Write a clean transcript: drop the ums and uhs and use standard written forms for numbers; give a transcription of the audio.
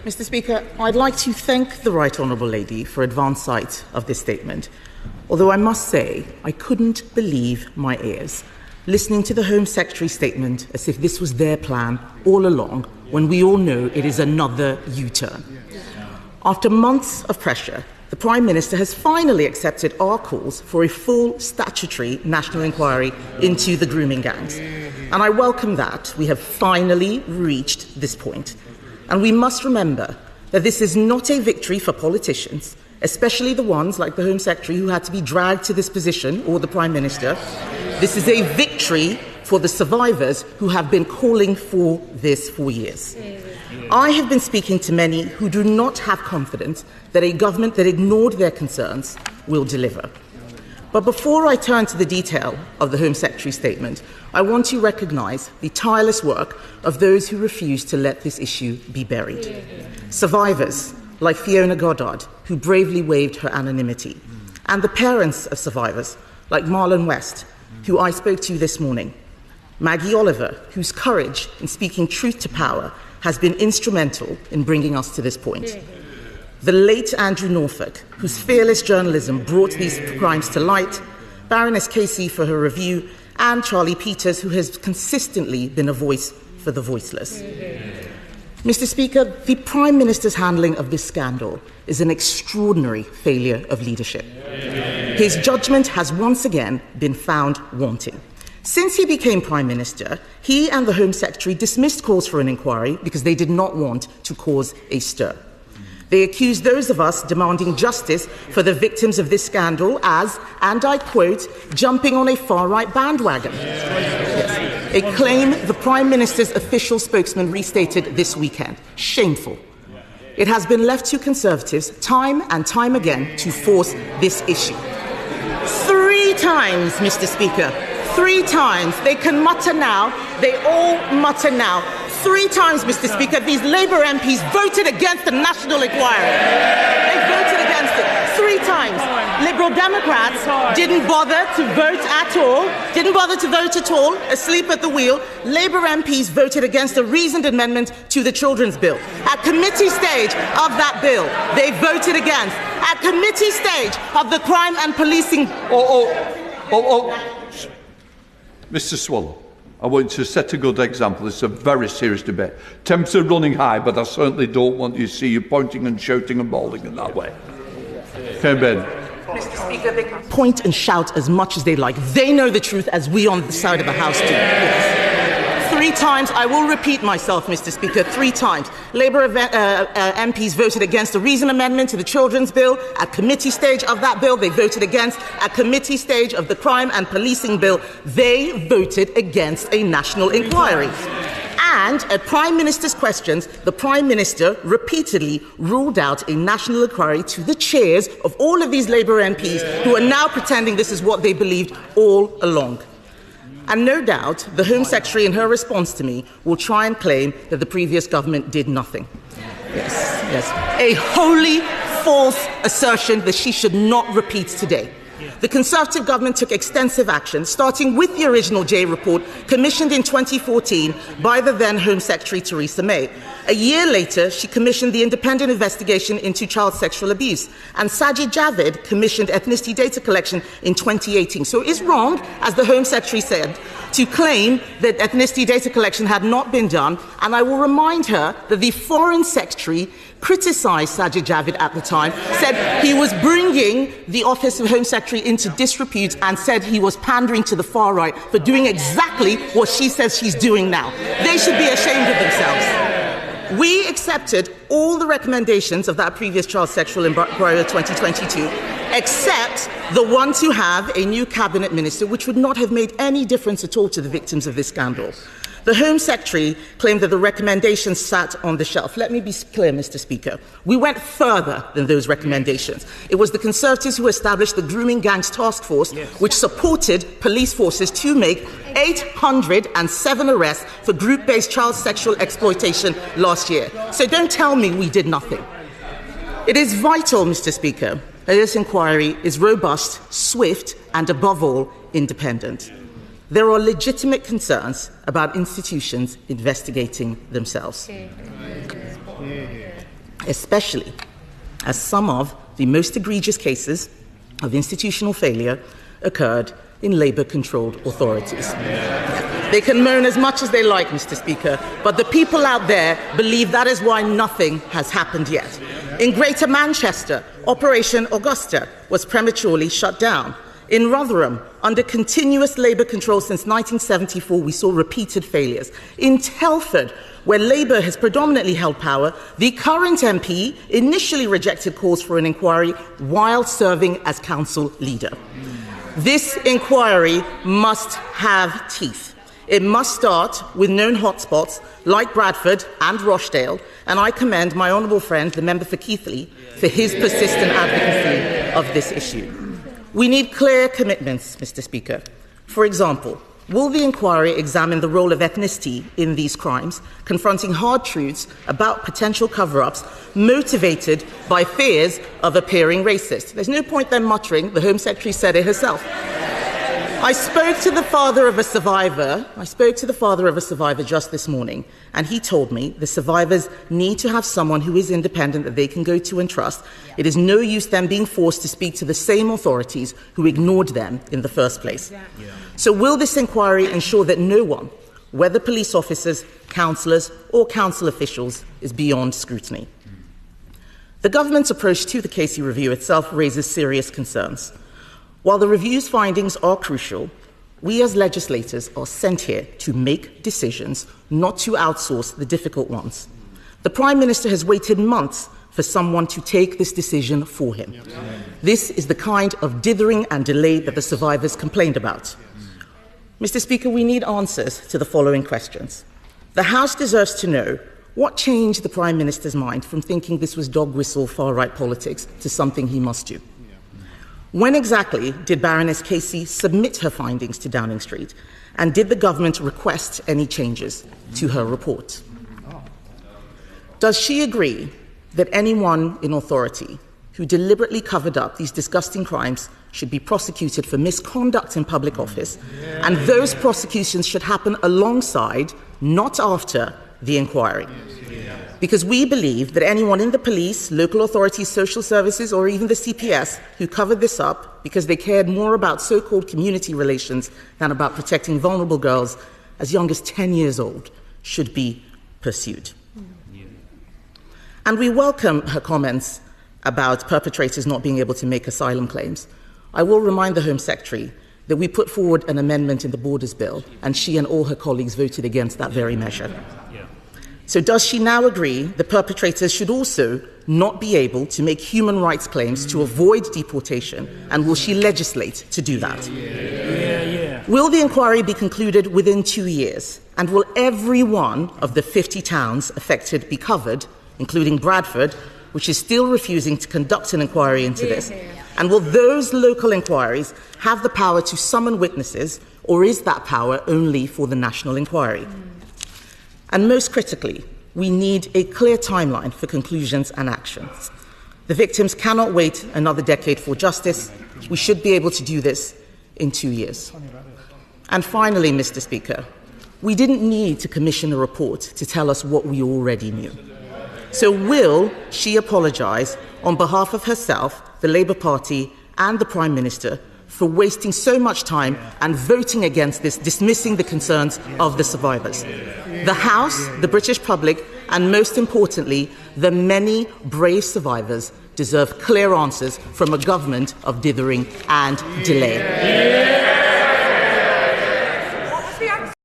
Mr. Speaker, I'd like to thank the Right Honourable Lady for advance sight of this statement, although I must say I couldn't believe my ears, listening to the Home Secretary's statement as if this was their plan all along, when we all know it is another U-turn. After months of pressure, the Prime Minister has finally accepted our calls for a full statutory national inquiry into the grooming gangs. And I welcome that we have finally reached this point. And we must remember that this is not a victory for politicians, especially the ones like the Home Secretary who had to be dragged to this position, or the Prime Minister. This is a victory for the survivors who have been calling for this for years. I have been speaking to many who do not have confidence that a government that ignored their concerns will deliver. But before I turn to the detail of the Home Secretary's statement, I want to recognise the tireless work of those who refuse to let this issue be buried. Survivors like Fiona Goddard, who bravely waived her anonymity, and the parents of survivors like Marlon West, who I spoke to this morning. Maggie Oliver, whose courage in speaking truth to power has been instrumental in bringing us to this point. The late Andrew Norfolk, whose fearless journalism brought these crimes to light, Baroness Casey for her review, and Charlie Peters, who has consistently been a voice for the voiceless. Mr. Speaker, the Prime Minister's handling of this scandal is an extraordinary failure of leadership. His judgment has once again been found wanting. Since he became Prime Minister, he and the Home Secretary dismissed calls for an inquiry because they did not want to cause a stir. They accused those of us demanding justice for the victims of this scandal as, and I quote, jumping on a far-right bandwagon. Yes. A claim the Prime Minister's official spokesman restated this weekend. Shameful. It has been left to Conservatives time and time again to force this issue. 3 times, Mr. Speaker. 3 times. They can mutter now. They all mutter now. 3 times, Mr. Speaker, these Labour MPs voted against the national inquiry. They voted against it 3 times. Liberal Democrats didn't bother to vote at all, asleep at the wheel. Labour MPs voted against a reasoned amendment to the Children's Bill. At committee stage of that bill, they voted against. At committee stage of the crime and policing... Mr. Swallow, I want to set a good example. This is a very serious debate. Temps are running high, but I certainly don't want you to see you pointing and shouting and bawling in that way. Kemi Badenoch. Mr. Speaker, they can point and shout as much as they like. They know the truth as we on the side of the House do. Yes. 3 times, I will repeat myself, Mr. Speaker, 3 times. Labour MPs voted against a reasoned amendment to the Children's Bill. At committee stage of that bill, they voted against. At committee stage of the Crime and Policing Bill, they voted against a national inquiry. And at Prime Minister's questions, the Prime Minister repeatedly ruled out a national inquiry to the chairs of all of these Labour MPs who are now pretending this is what they believed all along. And no doubt, the Home Secretary, in her response to me, will try and claim that the previous government did nothing. Yes. A wholly false assertion that she should not repeat today. The Conservative government took extensive action, starting with the original J report commissioned in 2014 by the then Home Secretary Theresa May. A year later, she commissioned the independent investigation into child sexual abuse, and Sajid Javid commissioned ethnicity data collection in 2018. So it is wrong, as the Home Secretary said, to claim that ethnicity data collection had not been done, and I will remind her that the Foreign Secretary criticised Sajid Javid at the time, said he was bringing the Office of Home Secretary into disrepute, and said he was pandering to the far right for doing exactly what she says she's doing now. They should be ashamed of themselves. We accepted all the recommendations of that previous child sexual inquiry of 2022, except the one to have a new cabinet minister, which would not have made any difference at all to the victims of this scandal. The Home Secretary claimed that the recommendations sat on the shelf. Let me be clear, Mr. Speaker. We went further than those recommendations. It was the Conservatives who established the Grooming Gangs Task Force, which supported police forces to make 807 arrests for group-based child sexual exploitation last year. So don't tell me we did nothing. It is vital, Mr. Speaker, that this inquiry is robust, swift, and above all, independent. There are legitimate concerns about institutions investigating themselves. especially as some of the most egregious cases of institutional failure occurred in Labour-controlled authorities. They can moan as much as they like, Mr. Speaker, but the people out there believe that is why nothing has happened yet. In Greater Manchester, Operation Augusta was prematurely shut down. In Rotherham, under continuous Labour control since 1974, we saw repeated failures. In Telford, where Labour has predominantly held power, the current MP initially rejected calls for an inquiry while serving as council leader. This inquiry must have teeth. It must start with known hotspots like Bradford and Rochdale, and I commend my honourable friend, the member for Keighley, for his persistent advocacy of this issue. We need clear commitments, Mr. Speaker. For example, will the inquiry examine the role of ethnicity in these crimes, confronting hard truths about potential cover-ups motivated by fears of appearing racist? There's no point then muttering. The Home Secretary said it herself. I spoke to the father of a survivor just this morning, and he told me the survivors need to have someone who is independent that they can go to and trust. It is no use them being forced to speak to the same authorities who ignored them in the first place. So will this inquiry ensure that no one, whether police officers, councillors or council officials, is beyond scrutiny? The government's approach to the Casey review itself raises serious concerns. While the review's findings are crucial, we as legislators are sent here to make decisions, not to outsource the difficult ones. The Prime Minister has waited months for someone to take this decision for him. This is the kind of dithering and delay that the survivors complained about. Mr. Speaker, we need answers to the following questions. The House deserves to know what changed the Prime Minister's mind from thinking this was dog whistle far-right politics to something he must do. When exactly did Baroness Casey submit her findings to Downing Street, and did the government request any changes to her report? Does she agree that anyone in authority who deliberately covered up these disgusting crimes should be prosecuted for misconduct in public office, and those prosecutions should happen alongside, not after, the inquiry? Because we believe that anyone in the police, local authorities, social services, or even the CPS who covered this up because they cared more about so-called community relations than about protecting vulnerable girls as young as 10 years old should be pursued. And we welcome her comments about perpetrators not being able to make asylum claims. I will remind the Home Secretary that we put forward an amendment in the Borders Bill, and she and all her colleagues voted against that very measure. So does she now agree that perpetrators should also not be able to make human rights claims to avoid deportation, and will she legislate to do that? Will the inquiry be concluded within 2 years, and will every one of the 50 towns affected be covered, including Bradford, which is still refusing to conduct an inquiry into this? And will those local inquiries have the power to summon witnesses, or is that power only for the national inquiry? And most critically, we need a clear timeline for conclusions and actions. The victims cannot wait another decade for justice. We should be able to do this in 2 years. And finally, Mr. Speaker, we didn't need to commission a report to tell us what we already knew. So will she apologise on behalf of herself, the Labour Party and the Prime Minister for wasting so much time and voting against this, dismissing the concerns of the survivors? The House, the British public, and most importantly, the many brave survivors deserve clear answers from a government of dithering and delay.